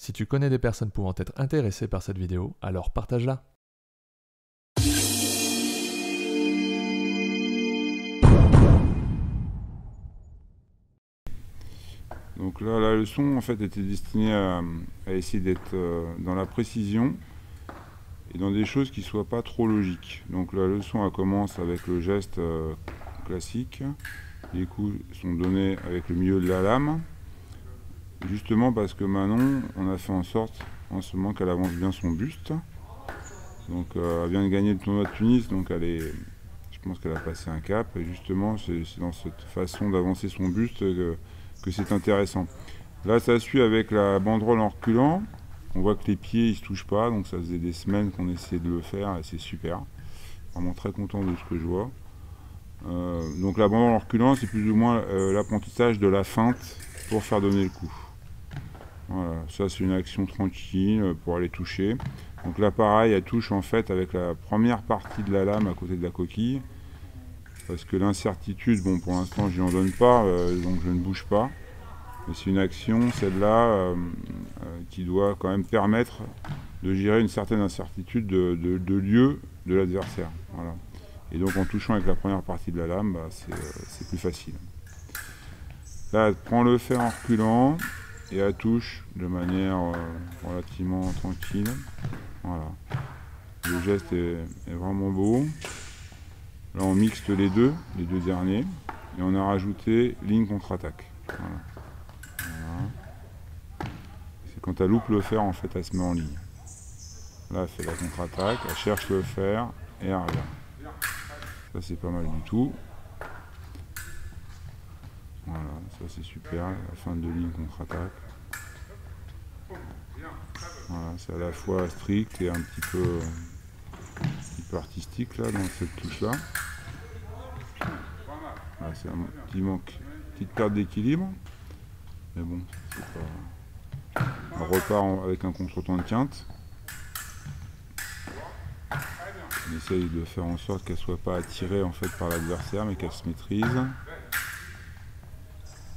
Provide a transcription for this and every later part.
Si tu connais des personnes pouvant être intéressées par cette vidéo, alors partage-la. Donc là, la leçon en fait était destinée à essayer d'être dans la précision et dans des choses qui ne soient pas trop logiques. Donc la leçon elle commence avec le geste classique. Les coups sont donnés avec le milieu de la lame. Justement parce que Manon, on a fait en sorte en ce moment qu'elle avance bien son buste. Donc elle vient de gagner le tournoi de Tunis, donc je pense qu'elle a passé un cap. Et justement, c'est dans cette façon d'avancer son buste que c'est intéressant. Là, ça suit avec la banderole en reculant. On voit que les pieds, ils se touchent pas, donc ça faisait des semaines qu'on essayait de le faire et c'est super. Vraiment très content de ce que je vois. Donc la banderole en reculant, c'est plus ou moins l'apprentissage de la feinte pour faire donner le coup. Voilà, ça c'est une action tranquille pour aller toucher. Donc là pareil, elle touche en fait avec la première partie de la lame à côté de la coquille. Parce que l'incertitude, bon pour l'instant je n'y en donne pas, donc je ne bouge pas. Mais c'est une action, celle-là, qui doit quand même permettre de gérer une certaine incertitude de lieu de l'adversaire. Voilà. Et donc en touchant avec la première partie de la lame, bah, c'est plus facile. Là, elle prend le fer en reculant. Et elle touche de manière relativement tranquille. Voilà. Le geste est vraiment beau. Là on mixte les deux derniers. Et on a rajouté ligne contre-attaque. Voilà. Voilà. C'est quand elle loupe le fer en fait elle se met en ligne. Là elle fait la contre-attaque, elle cherche le fer et elle revient. Ça c'est pas mal du tout. Voilà, ça c'est super, la fin de ligne contre-attaque. Voilà, c'est à la fois strict et un petit peu artistique là dans cette touche là. Voilà, c'est un petit manque, petite perte d'équilibre. Mais bon, c'est pas. On repart avec un contre-temps de quinte. On essaye de faire en sorte qu'elle soit pas attirée en fait par l'adversaire mais qu'elle se maîtrise.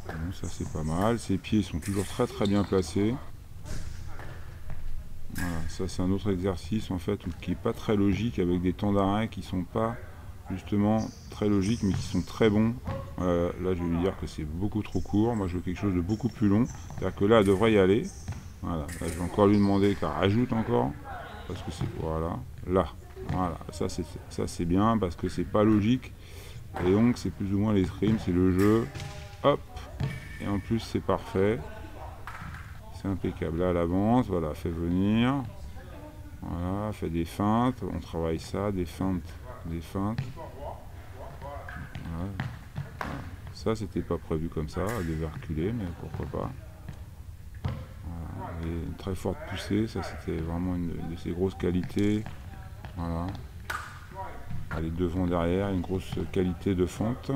Bon, ça c'est pas mal. Ses pieds sont toujours très bien placés. Voilà, ça c'est un autre exercice en fait qui n'est pas très logique avec des temps d'arrêt qui sont pas justement très logiques mais qui sont très bons. Là je vais lui dire que c'est beaucoup trop court, moi je veux quelque chose de beaucoup plus long, c'est-à-dire que là elle devrait y aller. Voilà, là je vais encore lui demander qu'elle rajoute encore, parce que c'est voilà, là, voilà, ça c'est bien parce que c'est pas logique et donc c'est plus ou moins l'escrime, c'est le jeu, hop, et en plus c'est parfait. C'est impeccable. Là, elle avance, voilà, fait venir. Voilà, fait des feintes. On travaille ça, des feintes, des feintes. Voilà. Voilà. Ça, c'était pas prévu comme ça. Elle devait reculer, mais pourquoi pas. Voilà. Et une très forte poussée, ça c'était vraiment une de ses grosses qualités. Voilà. Elle est devant, derrière, une grosse qualité de fente.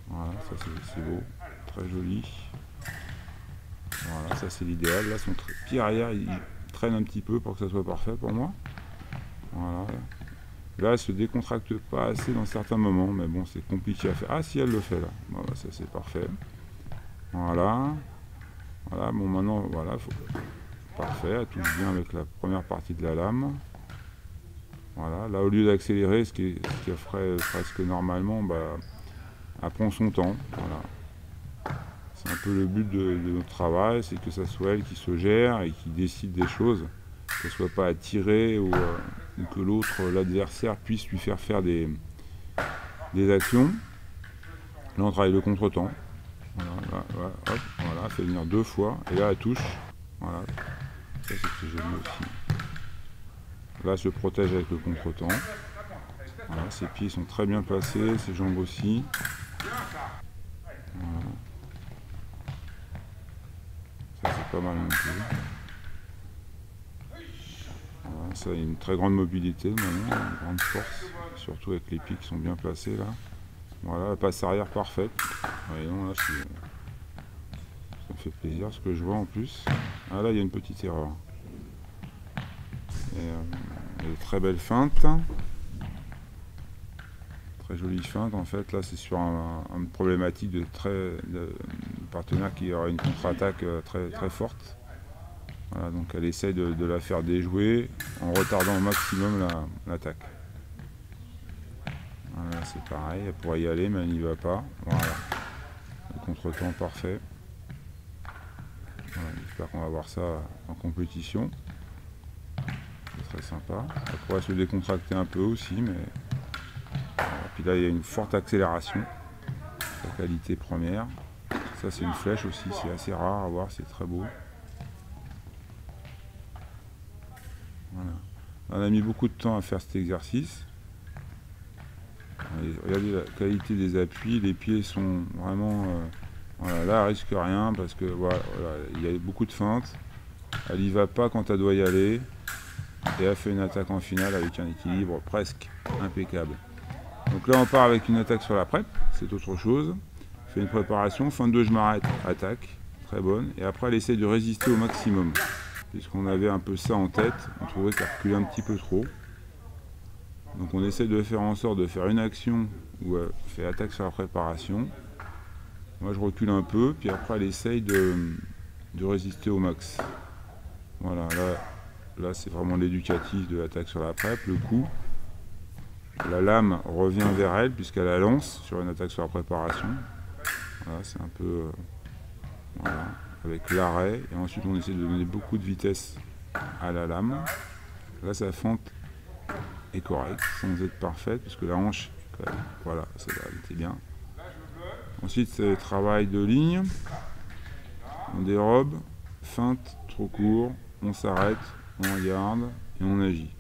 Voilà, ça c'est beau, très joli. Voilà, ça c'est l'idéal. Là, son pied arrière, il traîne un petit peu pour que ça soit parfait pour moi. Voilà. Là, elle se décontracte pas assez dans certains moments, mais bon, c'est compliqué à faire. Ah, si elle le fait là. Voilà, ça c'est parfait. Voilà. Voilà, bon, maintenant, voilà, parfait. Elle touche bien avec la première partie de la lame. Voilà. Là, au lieu d'accélérer, ce qui ferait presque normalement, bah, elle prend son temps. Voilà. C'est un peu le but de notre travail, c'est que ça soit elle qui se gère et qui décide des choses, qu'elle ne soit pas attirée ou que l'autre, l'adversaire, puisse lui faire des actions. Là on travaille le contre-temps. Voilà, là, hop, voilà, elle fait venir 2 fois et là elle touche. Voilà, ça c'est joli aussi. Là elle se protège avec le contre-temps. Voilà, ses pieds sont très bien placés, ses jambes aussi. Voilà. Ça c'est pas mal non plus. Voilà, ça a une très grande mobilité maintenant, une grande force, surtout avec les pieds qui sont bien placés là. Voilà, la passe arrière parfaite. Voyons, là, ça me fait plaisir ce que je vois en plus. Ah là il y a une petite erreur. Et, une très belle feinte. Très jolie feinte en fait. Là c'est sur une problématique de partenaire qui aura une contre-attaque très forte. Voilà, donc elle essaye de la faire déjouer en retardant au maximum l'attaque. Voilà, c'est pareil, elle pourrait y aller mais elle n'y va pas. Voilà, le contre-temps parfait. Voilà, j'espère qu'on va voir ça en compétition. C'est très sympa. Elle pourrait se décontracter un peu aussi, mais... Voilà. Puis là, il y a une forte accélération. La qualité première. Ça, c'est une flèche aussi, c'est assez rare à voir, c'est très beau. Voilà. On a mis beaucoup de temps à faire cet exercice. Regardez la qualité des appuis, les pieds sont vraiment... voilà, là, elle risque rien parce que voilà, il y a beaucoup de feintes. Elle y va pas quand elle doit y aller. Et elle fait une attaque en finale avec un équilibre presque impeccable. Donc là, on part avec une attaque sur la prep, c'est autre chose. Fait une préparation, fin de 2, je m'arrête, attaque, très bonne. Et après, elle essaie de résister au maximum. Puisqu'on avait un peu ça en tête, on trouvait qu'elle reculait un petit peu trop. Donc on essaie de faire en sorte de faire une action où elle fait attaque sur la préparation. Moi je recule un peu, puis après elle essaye de résister au max. Voilà, là c'est vraiment l'éducatif de l'attaque sur la prep, le coup. La lame revient vers elle puisqu'elle la lance sur une attaque sur la préparation. Voilà, c'est un peu... voilà, avec l'arrêt. Et ensuite on essaie de donner beaucoup de vitesse à la lame. Là sa fente est correcte, sans être parfaite, puisque la hanche, voilà, ça était bien. Ensuite c'est travail de ligne. On dérobe, feinte, trop court, on s'arrête, on regarde et on agit.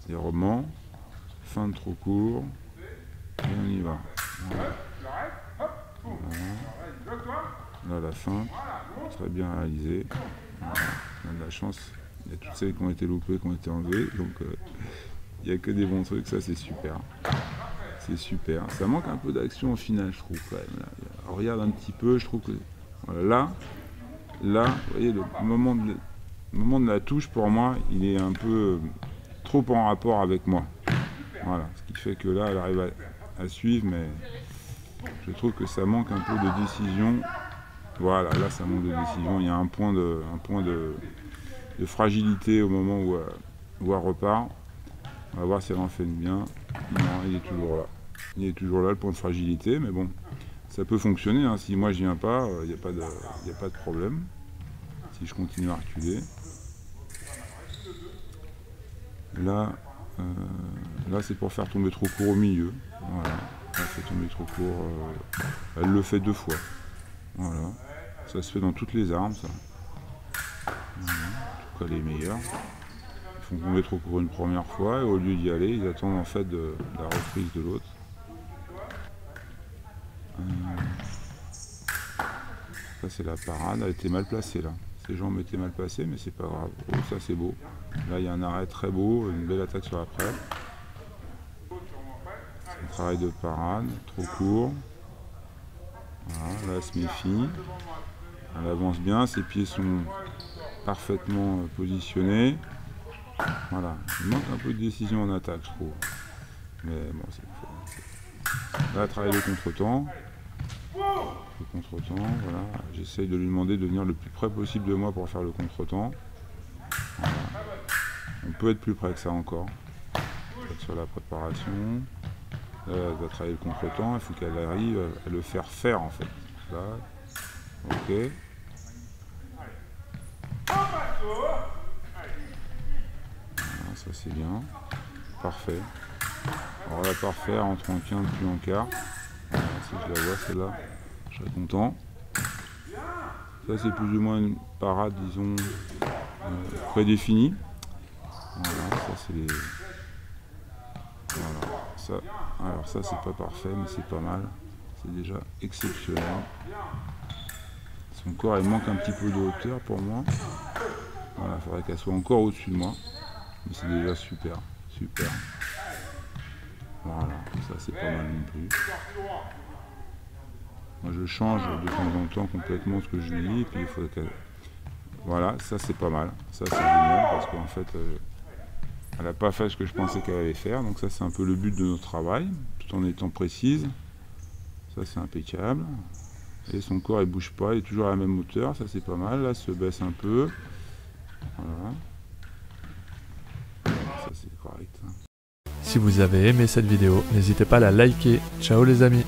Dérobement, feinte trop court, et on y va. Voilà. Voilà. Là la feinte, très bien réalisée. Voilà. On a de la chance, il y a toutes celles qui ont été loupées, qui ont été enlevées, donc il n'y a que des bons trucs, ça c'est super. C'est super. Ça manque un peu d'action au final, je trouve quand même. Là. On regarde un petit peu, je trouve que voilà, là, vous voyez, le moment de la touche pour moi, il est un peu trop en rapport avec moi. Voilà, ce qui fait que là, elle arrive à suivre, mais je trouve que ça manque un peu de décision. Voilà, là, ça manque de décision. Il y a un point de fragilité au moment où elle repart. On va voir si elle en fait une bien. Non, il est toujours là. Il est toujours là, le point de fragilité, mais bon, ça peut fonctionner. Hein. Si moi je viens pas, il n'y a pas de problème. Si je continue à reculer. Là c'est pour faire tomber trop court au milieu. Voilà. Elle fait tomber trop court. Elle le fait 2 fois. Voilà. Ça se fait dans toutes les armes, ça. Voilà. En tout cas, les meilleurs. Ils font tomber trop court une première fois et au lieu d'y aller, ils attendent en fait la reprise de l'autre. Ça c'est la parade, elle était mal placée là. Ses jambes étaient mal placées, mais c'est pas grave. Oh, ça c'est beau. Là il y a un arrêt très beau, une belle attaque sur la prep. C'est un travail de parade, trop court. Voilà, là elle se méfie. Elle avance bien, ses pieds sont parfaitement positionnés. Voilà, il manque un peu de décision en attaque, je trouve. Mais bon, là elle travaille le contre-temps. Le contre-temps, voilà. J'essaye de lui demander de venir le plus près possible de moi pour faire le contre-temps. Voilà. On peut être plus près que ça encore. Sur la préparation. Là, elle va travailler le contre-temps. Il faut qu'elle arrive à le faire en fait. Là. Ok. Voilà, ça c'est bien. Parfait. Alors là, parfait, elle rentre en quinte puis en quart. Voilà, si je la vois celle-là, je serais content. Ça c'est plus ou moins une parade, disons, prédéfinie. Voilà, ça c'est les... Voilà, ça, alors ça c'est pas parfait, mais c'est pas mal. C'est déjà exceptionnel. Son corps il manque un petit peu de hauteur pour moi. Voilà, il faudrait qu'elle soit encore au-dessus de moi. Mais c'est déjà super, super. Voilà, ça c'est pas mal non plus. Moi je change de temps en temps complètement ce que je dis, et puis il faut qu'elle... Voilà, ça c'est pas mal. Ça c'est génial, parce qu'en fait, elle n'a pas fait ce que je pensais qu'elle allait faire. Donc ça c'est un peu le but de notre travail, tout en étant précise. Ça c'est impeccable. Et son corps il bouge pas, il est toujours à la même hauteur, ça c'est pas mal. Là, il se baisse un peu. Voilà. Ça c'est correct. Si vous avez aimé cette vidéo, n'hésitez pas à la liker. Ciao les amis!